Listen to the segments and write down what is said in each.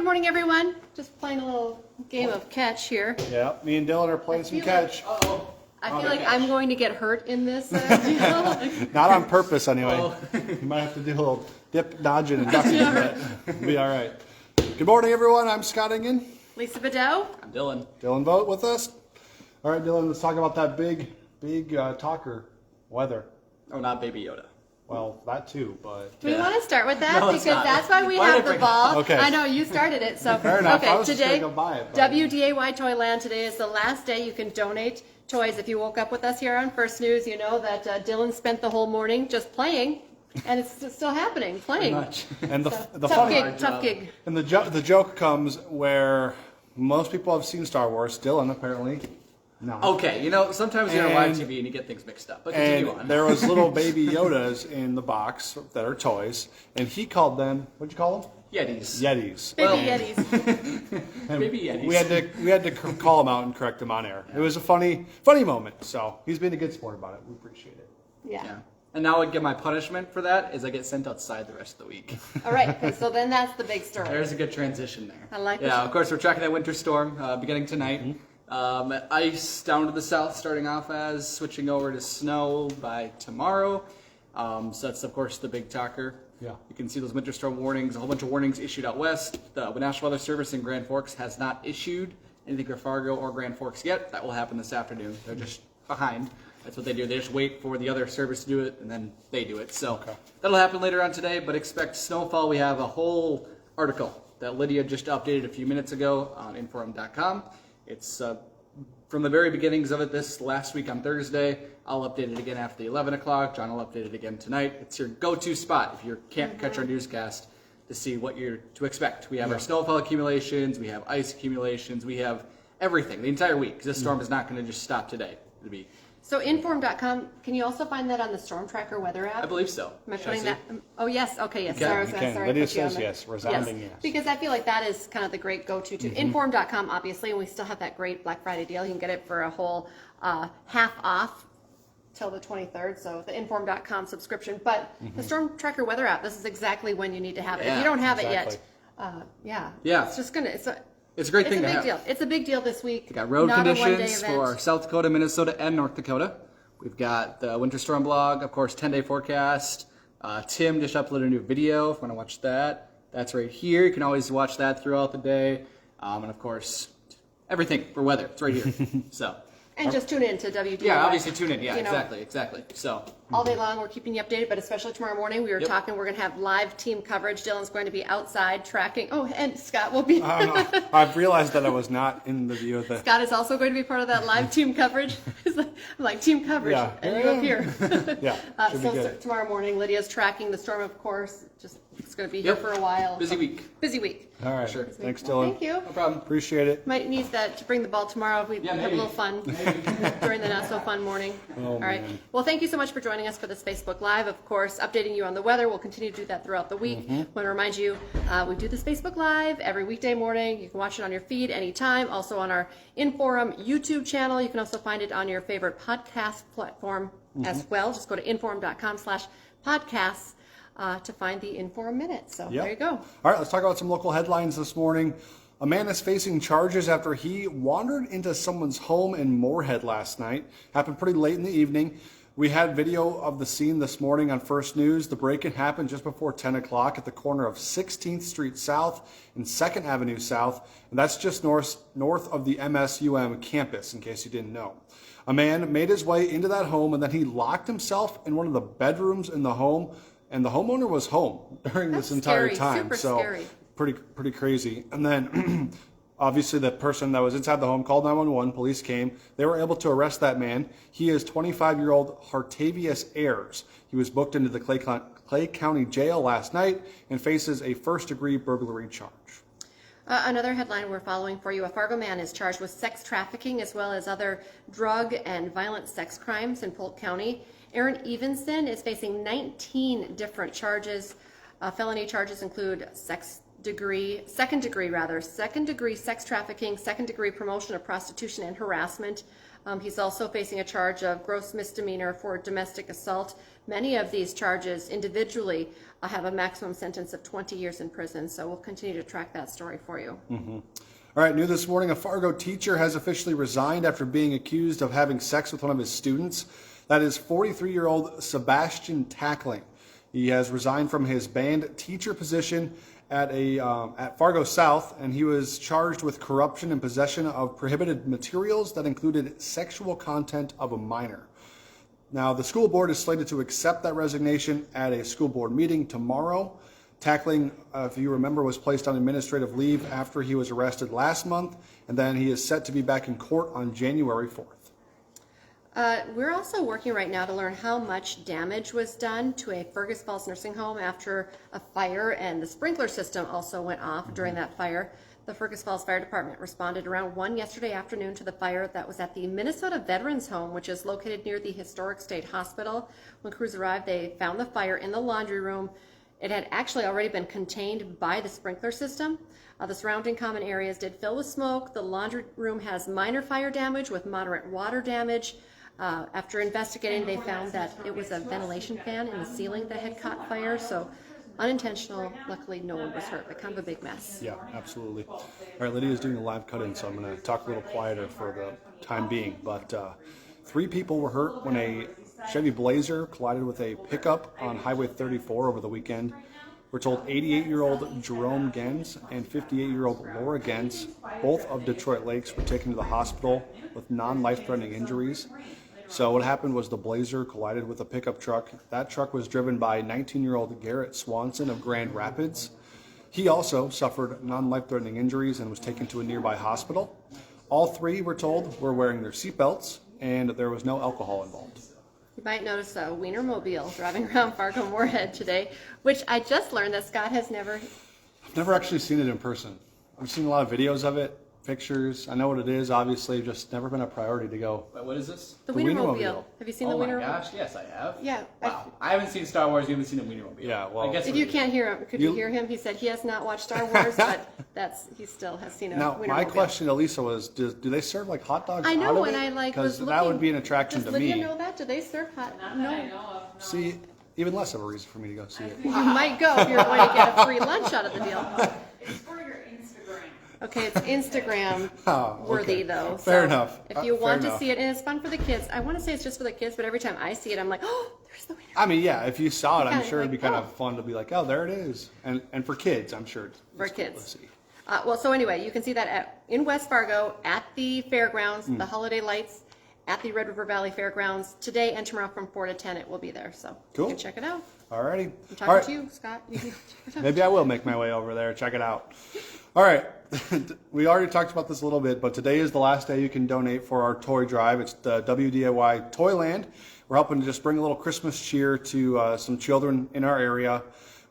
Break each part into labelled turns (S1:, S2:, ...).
S1: morning, everyone. Just playing a little game of catch here.
S2: Yeah, me and Dylan are playing some catch.
S1: I feel like I'm going to get hurt in this deal.
S2: Not on purpose, anyway. You might have to do a little dip, dodging, and ducking, but it'll be all right. Good morning, everyone. I'm Scott Engen.
S1: Lisa Budeau.
S3: I'm Dylan.
S2: Dillon Vogt with us. All right, Dylan, let's talk about that big talker, weather.
S3: Oh, not Baby Yoda.
S2: Well, that too, but...
S1: Do we want to start with that?
S3: No,
S1: because
S3: not.
S1: that's why we
S3: Why
S1: have
S3: did I
S1: the
S3: bring
S1: ball.
S2: Okay.
S1: I know, you started it. So
S2: Fair enough. I
S1: Okay,
S2: was just
S1: today,
S2: gonna go buy it, but-
S1: WDAY Toy Land, today is the last day you can donate toys. If you woke up with us here on First News, you know that Dylan spent the whole morning just playing, and it's still happening, playing.
S3: Much.
S2: And the
S1: Tough
S2: funny...
S1: gig, tough gig.
S2: And the joke comes where most people have seen Star Wars. Dylan, apparently, no.
S3: Okay, you know, sometimes you're on live
S2: And-
S3: TV and you get things mixed up. But continue
S2: And
S3: on.
S2: there was little baby Yodas in the box that are toys, and he called them, what'd you call them?
S3: Yetis.
S2: Yetis.
S1: Baby
S3: Well-
S1: Yetis.
S2: And
S3: Baby Yetis.
S2: We had to call him out and correct him on air. It was a funny moment. So he's been a good sport about it. We appreciate it.
S3: Yeah. And now I get my punishment for that is I get sent outside the rest of the week.
S1: All right, okay, so then that's the big story.
S3: There's a good transition there.
S1: I like
S3: Yeah,
S1: it.
S3: of course, we're tracking that winter storm beginning tonight. Ice down to the south starting off as switching over to snow by tomorrow. So that's, of course, the big talker.
S2: Yeah.
S3: You can see those winter storm warnings, a whole bunch of warnings issued out west. The National Weather Service in Grand Forks has not issued anything for Fargo or Grand Forks yet. That will happen this afternoon. They're just behind. That's what they do. They just wait for the other service to do it, and then they do it. So that'll happen later on today, but expect snowfall. We have a whole article that Lydia just updated a few minutes ago on InForum.com. It's from the very beginnings of it this last week on Thursday. I'll update it again after the 11 o'clock. John will update it again tonight. It's your go-to spot if you can't catch our newscast to see what you're to expect. We have our snowfall accumulations. We have ice accumulations. We have everything the entire week because this storm is not going to just stop today. It'll be...
S1: So InForum.com, can you also find that on the Storm Tracker weather app?
S3: I believe so.
S1: Am I putting that? Oh, yes. Okay, yes.
S3: You can.
S1: Sorry, I was
S2: You
S1: gonna-
S2: can.
S1: sorry, I
S2: Lydia
S1: put you on
S2: says
S1: the-
S2: yes. Resounding yes.
S1: Because I feel like that is kind of the great go-to too. InForum.com, obviously, and we still have that great Black Friday deal. You can get it for a whole half off till the 23rd. So the InForum.com subscription. But the Storm Tracker weather app, this is exactly when you need to have it. If
S3: Yeah,
S1: you don't have
S2: exactly.
S1: it yet,
S3: Yeah.
S1: it's just gonna.
S3: It's a great
S1: It's
S3: thing
S1: a
S3: to
S1: big
S3: have.
S1: deal. It's a big deal this week.
S3: We got road
S1: Not a one-day
S3: conditions
S1: event.
S3: for South Dakota, Minnesota, and North Dakota. We've got the winter storm blog, of course, 10-day forecast. Tim just uploaded a new video if you want to watch that. That's right here. You can always watch that throughout the day. And of course, everything for weather. It's right here. So.
S1: And just tune in to WDAY.
S3: Yeah, obviously tune in. Yeah,
S1: You know,
S3: exactly. So.
S1: all day long, we're keeping you updated, but especially tomorrow morning, we were
S3: Yep.
S1: talking, we're going to have live team coverage. Dylan's going to be outside tracking. Oh, and Scott will be.
S2: I've realized that I was not in the view of the...
S1: Scott is also going to be part of that live team coverage. I'm like, team coverage,
S2: Yeah.
S1: and you up here.
S2: Yeah, should be
S1: So
S2: good.
S1: tomorrow morning, Lydia's tracking the storm, of course. Just it's going to be here
S3: Yep.
S1: for a while.
S3: Busy week.
S1: Busy week.
S2: All right.
S3: Sure.
S2: Thanks,
S1: Well,
S2: Dylan.
S1: thank you.
S3: No problem.
S2: Appreciate it.
S1: Might need that to bring the ball tomorrow. We
S3: Yeah,
S1: have a
S3: maybe.
S1: little fun during the not so fun morning. All right.
S2: man.
S1: Well, thank you so much for joining us for this Facebook Live. Of course, updating you on the weather. We'll continue to do that throughout the week. Want to remind you, we do this Facebook Live every weekday morning. You can watch it on your feed anytime. Also on our InForum YouTube channel. You can also find it on your favorite podcast platform as well. Just go to inforum.com/podcasts. To find the InForum Minute. So
S2: Yep.
S1: there you go.
S2: All right, let's talk about some local headlines this morning. A man is facing charges after he wandered into someone's home in Moorhead last night. Happened pretty late in the evening. We had video of the scene this morning on First News. The break-in happened just before 10 o'clock at the corner of 16th Street South and 2nd Avenue South, and that's just north of the MSUM campus, in case you didn't know. A man made his way into that home, and then he locked himself in one of the bedrooms in the home, and the homeowner was home during
S1: That's
S2: this entire
S1: scary,
S2: time.
S1: super
S2: So
S1: scary.
S2: pretty crazy. And then obviously the person that was inside the home called 911. Police came. They were able to arrest that man. He is 25-year-old Hartavius Ayers. He was booked into the Clay County Jail last night and faces a first-degree burglary charge.
S1: Another headline we're following for you. A Fargo man is charged with sex trafficking as well as other drug and violent sex crimes in Polk County. Aaron Evenson is facing 19 different charges. Felony charges include second degree sex trafficking, second degree promotion of prostitution and harassment. He's also facing a charge of gross misdemeanor for domestic assault, many of these charges individually have a maximum sentence of 20 years in prison. So we'll continue to track that story for you.
S2: All right, new this morning, a Fargo teacher has officially resigned after being accused of having sex with one of his students. That is 43-year-old Sebastian Tackling. He has resigned from his band teacher position at Fargo South, and he was charged with corruption and possession of prohibited materials that included sexual content of a minor. Now, the school board is slated to accept that resignation at a school board meeting tomorrow. Tackling, if you remember, was placed on administrative leave after he was arrested last month, and then he is set to be back in court on January 4th.
S1: We're also working right now to learn how much damage was done to a Fergus Falls nursing home after a fire, and the sprinkler system also went off during that fire. The Fergus Falls Fire Department responded around 1 yesterday afternoon to the fire that was at the Minnesota Veterans Home, which is located near the Historic State Hospital. When crews arrived, they found the fire in the laundry room. It had actually already been contained by the sprinkler system. The surrounding common areas did fill with smoke. The laundry room has minor fire damage with moderate water damage. After investigating, they found that it was a ventilation fan in the ceiling that had caught fire, so unintentional. Luckily, no one was hurt, but kind of a big mess.
S2: Yeah, absolutely. All right, Lydia's doing a live cut-in, so I'm going to talk a little quieter for the time being. But 3 people were hurt when a Chevy Blazer collided with a pickup on Highway 34 over the weekend. We're told 88-year-old Jerome Gens and 58-year-old Laura Gens, both of Detroit Lakes, were taken to the hospital with non-life-threatening injuries. So what happened was the Blazer collided with a pickup truck. That truck was driven by 19-year-old Garrett Swanson of Grand Rapids. He also suffered non-life-threatening injuries and was taken to a nearby hospital. All 3, we're told, were wearing their seatbelts, and there was no alcohol involved.
S1: You might notice a Wienermobile driving around Fargo Moorhead today, which I just learned that Scott has never...
S2: I've never actually seen it in person. I've seen a lot of videos of it, pictures. I know what it is, obviously, just never been a priority to go.
S3: Wait, what is this?
S1: The
S2: The
S1: Wienermobile.
S2: Wienermobile.
S1: Have you seen the
S3: Oh my
S1: Wienermobile?
S3: gosh, yes I have.
S1: Yeah.
S3: Wow. I haven't seen Star Wars, you haven't seen a Wienermobile.
S2: Yeah, well-
S3: I guess
S1: If
S3: it
S1: you
S3: is.
S1: can't hear him, could you hear him? He said he has not watched Star Wars, but he still has seen a
S2: Now,
S1: Wienermobile.
S2: my question to Lisa was, do they serve like hot dogs
S1: I
S2: out
S1: know,
S2: of
S1: and
S2: it?
S1: I was
S2: Because
S1: looking.
S2: that would be an attraction
S1: Does
S2: to
S1: Lydia
S2: me.
S1: know that? Do they serve hot? No.
S2: See, even less of a reason for me to go see it.
S1: You might go if you're going to get a free lunch out of the deal.
S4: It's for your Instagram.
S1: Okay, it's Instagram
S2: Oh,
S1: worthy
S2: okay.
S1: though.
S2: Fair
S1: So
S2: enough.
S1: If you
S2: Fair
S1: want to
S2: enough.
S1: see it, and it's fun for the kids. I want to say it's just for the kids, but every time I see it, I'm like, oh, there's the Wiener.
S2: I mean, yeah, if you saw it, I'm
S1: kinda
S2: sure it'd be
S1: like,
S2: kind
S1: oh.
S2: of fun to be like, oh, there it is. And for kids, I'm sure it's
S1: For
S2: cool
S1: kids.
S2: to see.
S1: Well, so anyway, you can see that in West Fargo at the fairgrounds, the holiday lights at the Red River Valley Fairgrounds today and tomorrow from 4 to 10. It will be there, so
S2: Cool.
S1: you can check it out.
S2: Alrighty.
S1: I'm talking
S2: All right.
S1: to you, Scott. You can check it out.
S2: Maybe I will make my way over there. Check it out. All right. We already talked about this a little bit, but today is the last day you can donate for our toy drive. It's the WDAY Toy Land. We're helping to just bring a little Christmas cheer to some children in our area.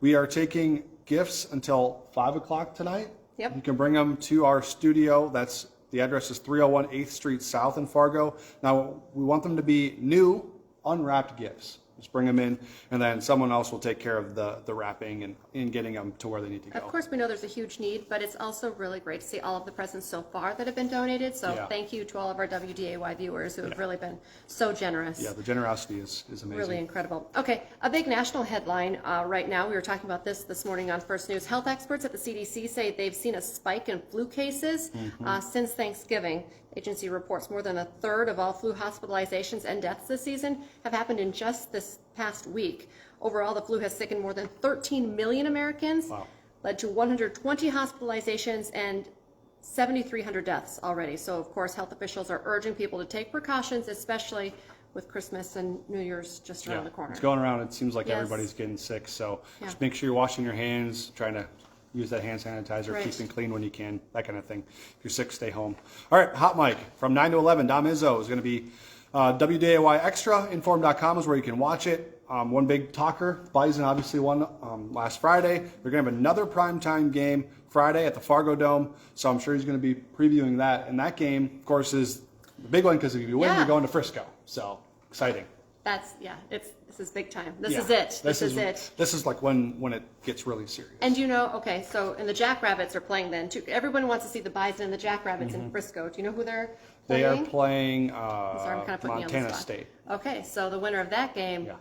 S2: We are taking gifts until 5 o'clock tonight.
S1: Yep.
S2: You can bring them to our studio. The address is 301 8th Street South in Fargo. Now, we want them to be new, unwrapped gifts. Just bring them in, and then someone else will take care of the wrapping and getting them to where they need to go.
S1: Of course, we know there's a huge need, but it's also really great to see all of the presents so far that have been donated. So
S2: Yeah.
S1: thank you to all of our WDAY viewers who have really been so generous.
S2: Yeah, the generosity is amazing.
S1: Really incredible. Okay, a big national headline right now. We were talking about this morning on First News. Health experts at the CDC say they've seen a spike in flu cases since Thanksgiving. Agency reports more than a third of all flu hospitalizations and deaths this season have happened in just this past week. Overall, the flu has sickened more than 13 million Americans,
S2: Wow.
S1: led to 120 hospitalizations and 7,300 deaths already. So, of course, health officials are urging people to take precautions, especially with Christmas and New Year's just around the corner.
S2: It's going around. It seems like
S1: Yes.
S2: everybody's getting sick. So
S1: Yeah.
S2: just make sure you're washing your hands, trying to use that hand sanitizer,
S1: Right.
S2: keeping clean when you can, that kind of thing. If you're sick, stay home. All right, Hot Mic from 9 to 11. Dom Izzo is going to be WDAY Extra. InForum.com is where you can watch it. One big talker, Bison obviously won last Friday. They're going to have another primetime game Friday at the Fargo Dome. So I'm sure he's going to be previewing that. And that game, of course, is the big one because if you win,
S1: Yeah.
S2: you're going to Frisco. So exciting.
S1: This is big time. This
S2: Yeah.
S1: is it. This is it.
S2: This is like when it gets really serious.
S1: And you know, okay, so, and the Jackrabbits are playing then too. Everyone wants to see the Bison and the Jackrabbits in Frisco. Do you know who they're
S2: They
S1: playing?
S2: are playing
S1: Sorry, I'm kind of putting you on the
S2: Montana
S1: spot.
S2: State.
S1: Okay, so the winner of that game
S2: Yeah.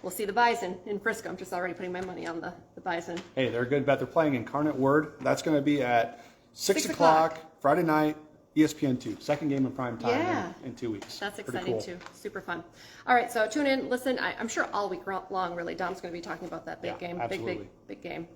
S1: we'll see the Bison in Frisco. I'm just already putting my money on the Bison.
S2: Hey, they're a good bet. They're playing Incarnate Word. That's going to be at 6
S1: 6
S2: o'clock Friday night, ESPN2. Second game in prime time
S1: Yeah.
S2: in 2 weeks.
S1: That's
S2: Pretty
S1: exciting
S2: cool.
S1: too. Super fun. All right, so tune in, listen. I'm sure all week long, really, Dom's going to be talking about that big
S2: Yeah,
S1: game.
S2: absolutely.
S1: Big game.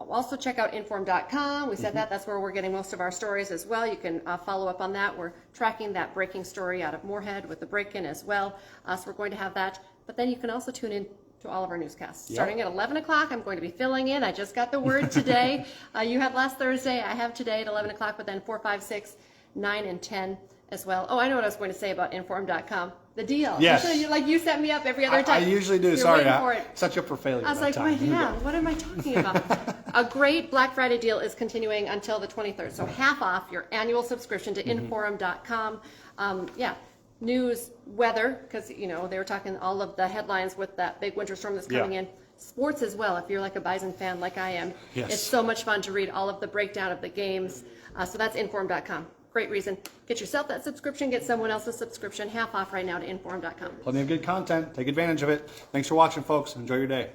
S1: Also check out InForum.com. We said that's where we're getting most of our stories as well. You can follow up on that. We're tracking that breaking story out of Moorhead with the break-in as well. So we're going to have that. But then you can also tune in to all of our newscasts.
S2: Yep.
S1: Starting at 11 o'clock, I'm going to be filling in. I just got the word today. You had last Thursday. I have today at 11 o'clock, but then 4, 5, 6, 9, and 10 as well. Oh, I know what I was going to say about InForum.com. The deal.
S2: Yes.
S1: You set me up every other
S2: I
S1: time.
S2: usually do.
S1: You're
S2: Sorry,
S1: waiting for it.
S2: set you up for failure.
S1: I was
S2: that
S1: like,
S2: time.
S1: wait, yeah, what am I talking about? A great Black Friday deal is continuing until the 23rd. So half off your annual subscription to InForum.com. News, weather, because, they were talking all of the headlines with that big winter storm that's coming in. Sports as well, if you're like a Bison fan like I am.
S2: Yes.
S1: It's so much fun to read all of the breakdown of the games. So that's InForum.com. Great reason. Get yourself that subscription, get someone else's subscription, half off right now to InForum.com.
S2: Plenty of good content. Take advantage of it. Thanks for watching, folks. Enjoy your day.